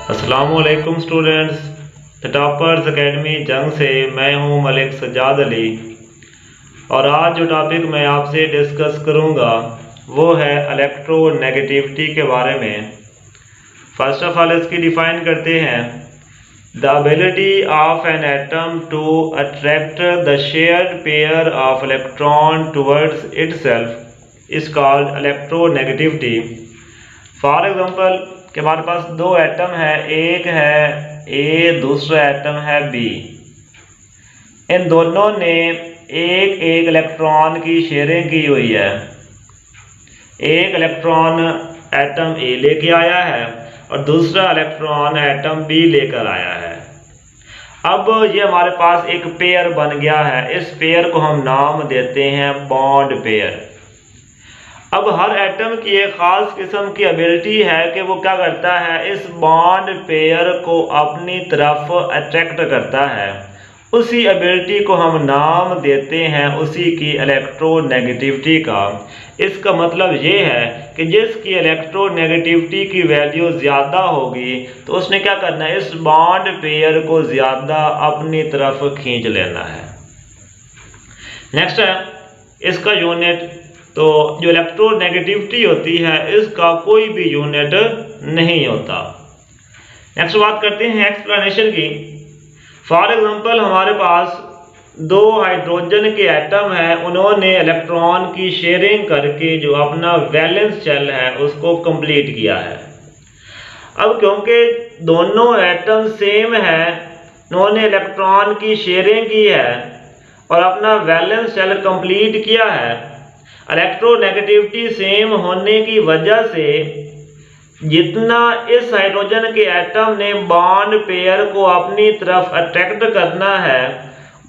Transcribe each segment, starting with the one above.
अस्सलामुअलैकुम students, the toppers academy जंग से मैं हूं मलिक सज्जाद अली। और आज जो टॉपिक मैं आपसे डिस्कस करूंगा वो है इलेक्ट्रोनेगेटिविटी के बारे में। फर्स्ट ऑफ ऑल इसकी डिफाइन करते हैं। The ability of an atom to attract the shared pair of electron towards itself is called electronegativity. For example कि हमारे पास दो एटम है, एक है ए, दूसरा एटम है बी। इन दोनों ने एक एक इलेक्ट्रॉन की शेयरिंग की हुई है। एक इलेक्ट्रॉन एटम ए लेके आया है और दूसरा इलेक्ट्रॉन एटम बी लेकर आया है। अब ये हमारे पास एक पेयर बन गया है। इस पेयर को हम नाम देते हैं बॉन्ड पेयर। अब हर एटम की एक ख़ास किस्म की एबिलिटी है कि वो क्या करता है, इस बॉन्ड पेयर को अपनी तरफ अट्रैक्ट करता है। उसी एबिलिटी को हम नाम देते हैं उसी की इलेक्ट्रोनेगेटिविटी का। इसका मतलब ये है कि जिसकी इलेक्ट्रोनेगेटिविटी की वैल्यू ज़्यादा होगी तो उसने क्या करना है, इस बॉन्ड पेयर को ज़्यादा अपनी तरफ खींच लेना है। नेक्स्ट है इसका यूनिट। तो जो इलेक्ट्रोनेगेटिविटी होती है इसका कोई भी यूनिट नहीं होता। नेक्स्ट बात करते हैं एक्सप्लेनेशन की। फॉर एग्जांपल हमारे पास दो हाइड्रोजन के एटम हैं, उन्होंने इलेक्ट्रॉन की शेयरिंग करके जो अपना वैलेंस शेल है उसको कंप्लीट किया है। अब क्योंकि दोनों एटम सेम है, उन्होंने इलेक्ट्रॉन की शेयरिंग की है और अपना वैलेंस शेल कंप्लीट किया है। इलेक्ट्रोनेगेटिविटी सेम होने की वजह से जितना इस हाइड्रोजन के एटम ने बॉन्ड पेयर को अपनी तरफ अट्रैक्ट करना है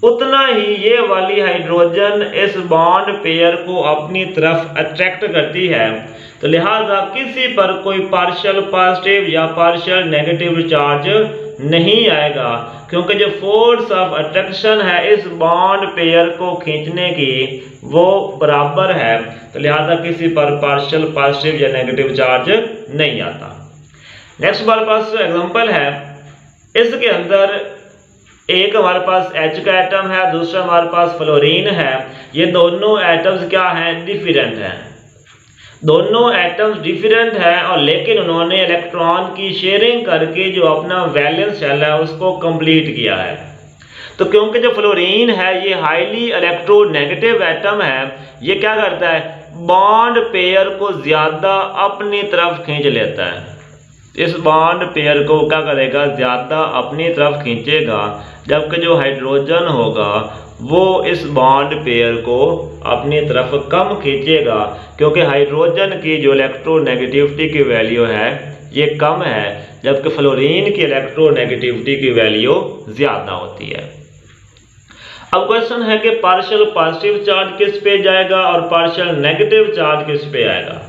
उतना ही ये वाली हाइड्रोजन इस बॉन्ड पेयर को अपनी तरफ अट्रैक्ट करती है। तो लिहाजा किसी पर कोई पार्शियल पॉजिटिव या पार्शियल नेगेटिव चार्ज नहीं आएगा, क्योंकि जो फोर्स ऑफ अट्रैक्शन है इस बॉन्ड पेयर को खींचने की वो बराबर है। तो लिहाजा किसी पर पार्शियल पॉजिटिव या नेगेटिव चार्ज नहीं आता। नेक्स्ट हमारे पास एग्जांपल है। इसके अंदर एक हमारे पास H का एटम है, दूसरा हमारे पास फ्लोरीन है। ये दोनों एटम्स क्या हैं, डिफरेंट हैं। दोनों एटम्स डिफरेंट हैं और लेकिन उन्होंने इलेक्ट्रॉन की शेयरिंग करके जो अपना वैलेंस शेल है उसको कंप्लीट किया है। तो क्योंकि जो फ्लोरीन है ये हाईली इलेक्ट्रोनेगेटिव एटम है, ये क्या करता है, बॉन्ड पेयर को ज़्यादा अपनी तरफ खींच लेता है। इस बॉन्ड पेयर को क्या करेगा, ज़्यादा अपनी तरफ खींचेगा, जबकि जो हाइड्रोजन होगा वो इस बॉन्ड पेयर को अपनी तरफ कम खींचेगा, क्योंकि हाइड्रोजन की जो इलेक्ट्रोनेगेटिविटी की वैल्यू है ये कम है, जबकि फ्लोरीन की इलेक्ट्रोनेगेटिविटी की वैल्यू ज़्यादा होती है। अब क्वेश्चन है कि पार्शियल पॉजिटिव चार्ज किस पे जाएगा और पार्शियल नेगेटिव चार्ज किस पे आएगा।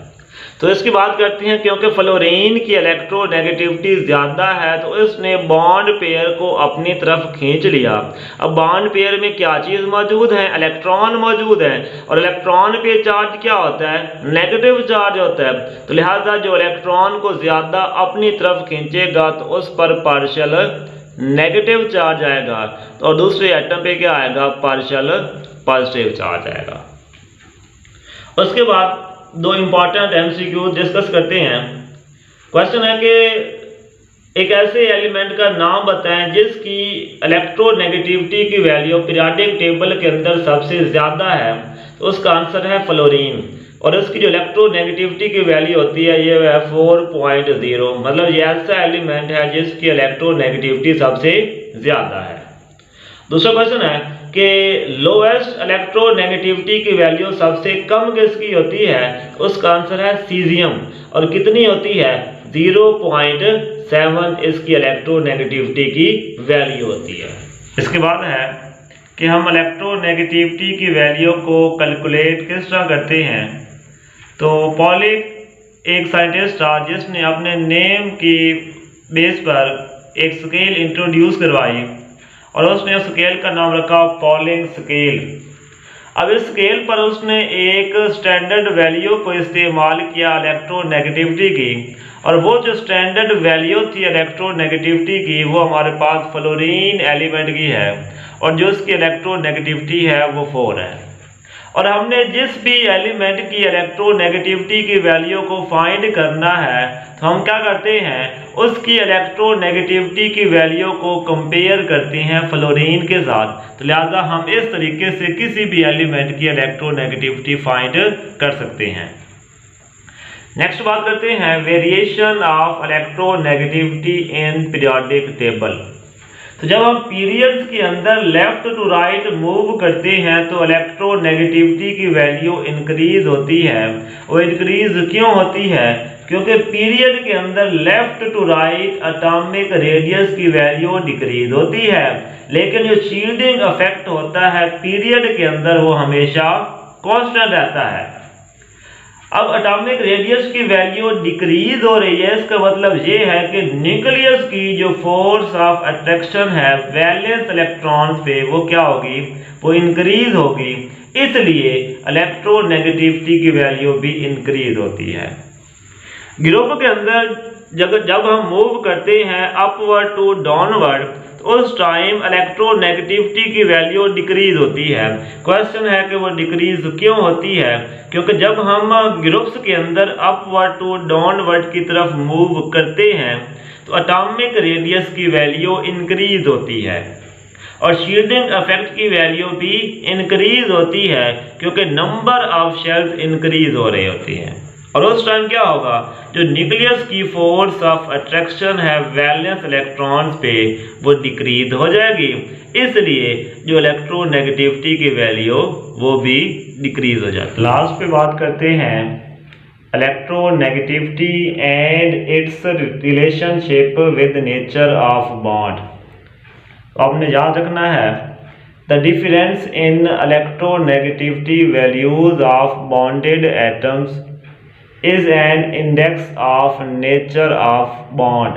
तो इसकी बात करते हैं। क्योंकि फ्लोरीन की इलेक्ट्रोनेगेटिविटी ज़्यादा है तो इसने बॉन्ड पेयर को अपनी तरफ खींच लिया। अब बॉन्ड पेयर में क्या चीज़ मौजूद है, इलेक्ट्रॉन मौजूद है, और इलेक्ट्रॉन पे चार्ज क्या होता है, नेगेटिव चार्ज होता है। तो लिहाजा जो इलेक्ट्रॉन को ज़्यादा अपनी तरफ खींचेगा तो उस पर पार्शियल नेगेटिव चार्ज आएगा, और दूसरे एटम पे क्या आएगा, पार्शियल पॉजिटिव चार्ज आएगा। उसके बाद दो इंपॉर्टेंट एमसीक्यू डिस्कस करते हैं। क्वेश्चन है कि एक ऐसे एलिमेंट का नाम बताएं जिसकी इलेक्ट्रोनेगेटिविटी की वैल्यू पीरियोडिक टेबल के अंदर सबसे ज़्यादा है। तो उसका आंसर है फ्लोरीन, और इसकी जो इलेक्ट्रोनेगेटिविटी की वैल्यू होती है ये है 4.0। मतलब ये ऐसा एलिमेंट है जिसकी इलेक्ट्रोनेगेटिविटी सबसे ज़्यादा है। दूसरा क्वेश्चन है कि लोएस्ट इलेक्ट्रोनेगेटिविटी की वैल्यू सबसे कम किसकी होती है। उसका आंसर है सीजियम, और कितनी होती है, 0.7 इसकी इलेक्ट्रोनेगेटिविटी की वैल्यू होती है। इसके बाद है कि हम इलेक्ट्रोनेगेटिविटी की वैल्यू को कैलकुलेट किस तरह करते हैं। तो पॉलिक एक साइंटिस्ट था जिसने अपने नेम की बेस पर एक स्केल इंट्रोड्यूस करवाई और उसने उस स्केल का नाम रखा पॉलिंग स्केल। अब इस स्केल पर उसने एक स्टैंडर्ड वैल्यू को इस्तेमाल किया इलेक्ट्रोनेगेटिविटी की, और वो जो स्टैंडर्ड वैल्यू थी इलेक्ट्रोनेगेटिविटी की वो हमारे पास फ्लोरीन एलिमेंट की है और जो उसकी इलेक्ट्रोनेगेटिविटी है वो 4 है। और हमने जिस भी एलिमेंट की इलेक्ट्रोनेगेटिविटी की वैल्यू को फाइंड करना है तो हम क्या करते हैं, उसकी इलेक्ट्रोनेगेटिविटी की वैल्यू को कंपेयर करते हैं फ्लोरीन के साथ। तो लिहाजा हम इस तरीके से किसी भी एलिमेंट की इलेक्ट्रोनेगेटिविटी फाइंड कर सकते हैं। नेक्स्ट बात करते हैं variation of electronegativity in periodic table. तो जब हम पीरियड्स के अंदर लेफ्ट टू राइट मूव करते हैं तो इलेक्ट्रोनेगेटिविटी की वैल्यू इंक्रीज होती है। वो इंक्रीज क्यों होती है, क्योंकि पीरियड के अंदर left to right atomic radius की वैल्यू डिक्रीज होती है, लेकिन जो शील्डिंग इफेक्ट होता है पीरियड के अंदर वो हमेशा कांस्टेंट रहता है। अब एटॉमिक रेडियस की वैल्यू डिक्रीज हो रही है, इसका मतलब ये है कि न्यूक्लियस की जो फोर्स ऑफ अट्रैक्शन है वैलेंस इलेक्ट्रॉन्स पे वो क्या होगी, वो इंक्रीज होगी, इसलिए इलेक्ट्रोनेगेटिविटी की वैल्यू भी इंक्रीज होती है। ग्रुप के अंदर जब हम मूव करते हैं अपवर्ड टू डाउनवर्ड तो उस टाइम इलेक्ट्रोनेगेटिविटी की वैल्यू डिक्रीज होती है। क्वेश्चन है कि वो डिक्रीज क्यों होती है, क्योंकि जब हम ग्रुप्स के अंदर अपवर्ड टू डाउनवर्ड की तरफ मूव करते हैं तो एटॉमिक रेडियस की वैल्यू इंक्रीज होती है और शील्डिंग इफेक्ट की वैल्यू भी इंक्रीज होती है, क्योंकि नंबर ऑफ शेल्स इंक्रीज हो रही होती हैं। और उस टाइम क्या होगा, जो न्यूक्लियस की फोर्स ऑफ अट्रैक्शन है वैलेंस इलेक्ट्रॉन्स पे वो डिक्रीज हो जाएगी, इसलिए जो इलेक्ट्रोनेगेटिविटी की वैल्यू वो भी डिक्रीज हो जाती है। लास्ट पे बात करते हैं electronegativity and it's relationship with nature of bond. आपने याद रखना है the difference in electronegativity values of bonded atoms is an index of nature of bond.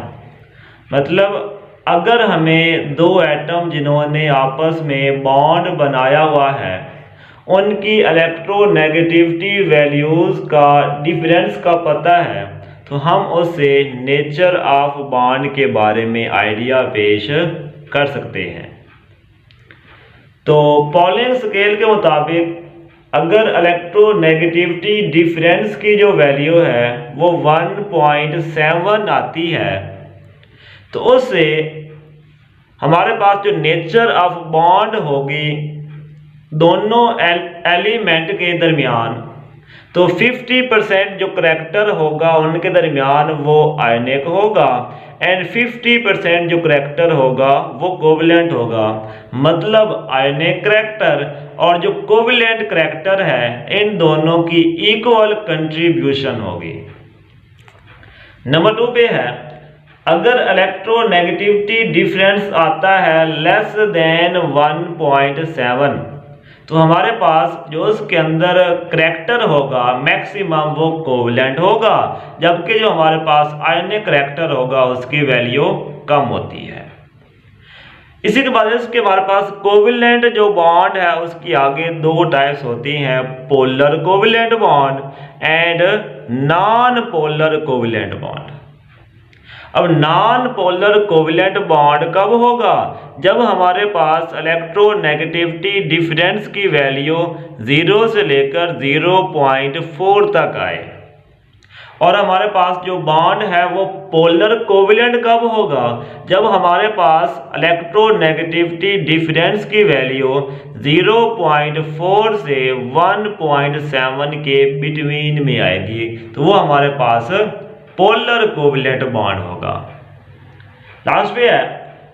मतलब अगर हमें दो एटम जिन्होंने आपस में बॉन्ड बनाया हुआ है उनकी इलेक्ट्रोनेगेटिविटी वैल्यूज का डिफरेंस का पता है तो हम उससे नेचर ऑफ बॉन्ड के बारे में आइडिया पेश कर सकते हैं। तो पॉलिंग स्केल के मुताबिक अगर इलेक्ट्रोनेगेटिविटी डिफरेंस की जो वैल्यू है वो 1.7 आती है तो उससे हमारे पास जो नेचर ऑफ बॉन्ड होगी दोनों एलिमेंट के दरमियान, तो 50% जो करैक्टर होगा उनके दरमियान वो आयनिक होगा एंड 50% जो करैक्टर होगा वो कोवलेंट होगा। मतलब आयनिक करैक्टर और जो कोवलेंट करैक्टर है इन दोनों की इक्वल कंट्रीब्यूशन होगी। नंबर 2 पे है अगर इलेक्ट्रोनेगेटिविटी डिफरेंस आता है लेस देन 1.7 तो हमारे पास जो उसके अंदर करैक्टर होगा मैक्सिमम वो कोवलेंट होगा, जबकि जो हमारे पास आयनिक करैक्टर होगा उसकी वैल्यू कम होती है। इसी के बाद इसके हमारे पास कोवलेंट जो बॉन्ड है उसकी आगे 2 टाइप्स होती हैं, polar covalent bond and non polar covalent bond. अब नॉन पोलर कोवलेंट बॉन्ड कब होगा, जब हमारे पास इलेक्ट्रोनेगेटिविटी डिफरेंस की वैल्यू 0 से लेकर 0.4 तक आए। और हमारे पास जो बॉन्ड है वो पोलर कोवलेंट कब होगा, जब हमारे पास इलेक्ट्रोनेगेटिविटी डिफरेंस की वैल्यू 0.4 से 1.7 के बिटवीन में आएगी, तो वो हमारे पास पोलर कोवलेंट बॉन्ड होगा। लास्ट पे है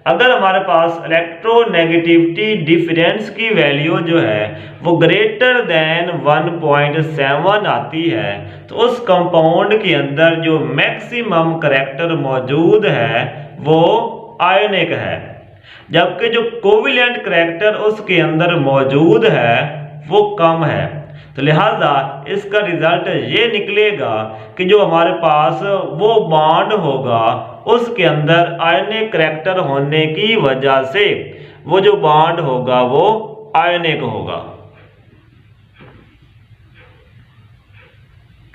अगर हमारे पास इलेक्ट्रोनेगेटिविटी डिफरेंस की वैल्यू जो है वो ग्रेटर देन 1.7 आती है तो उस कंपाउंड के अंदर जो मैक्सिमम करैक्टर मौजूद है वो आयनिक है, जबकि जो कोवलेंट करैक्टर उसके अंदर मौजूद है वो कम है। तो लिहाजा इसका रिजल्ट ये निकलेगा कि जो हमारे पास वो बॉन्ड होगा उसके अंदर आयनिक करैक्टर होने की वजह से वो जो बॉन्ड होगा वो आयनिक होगा।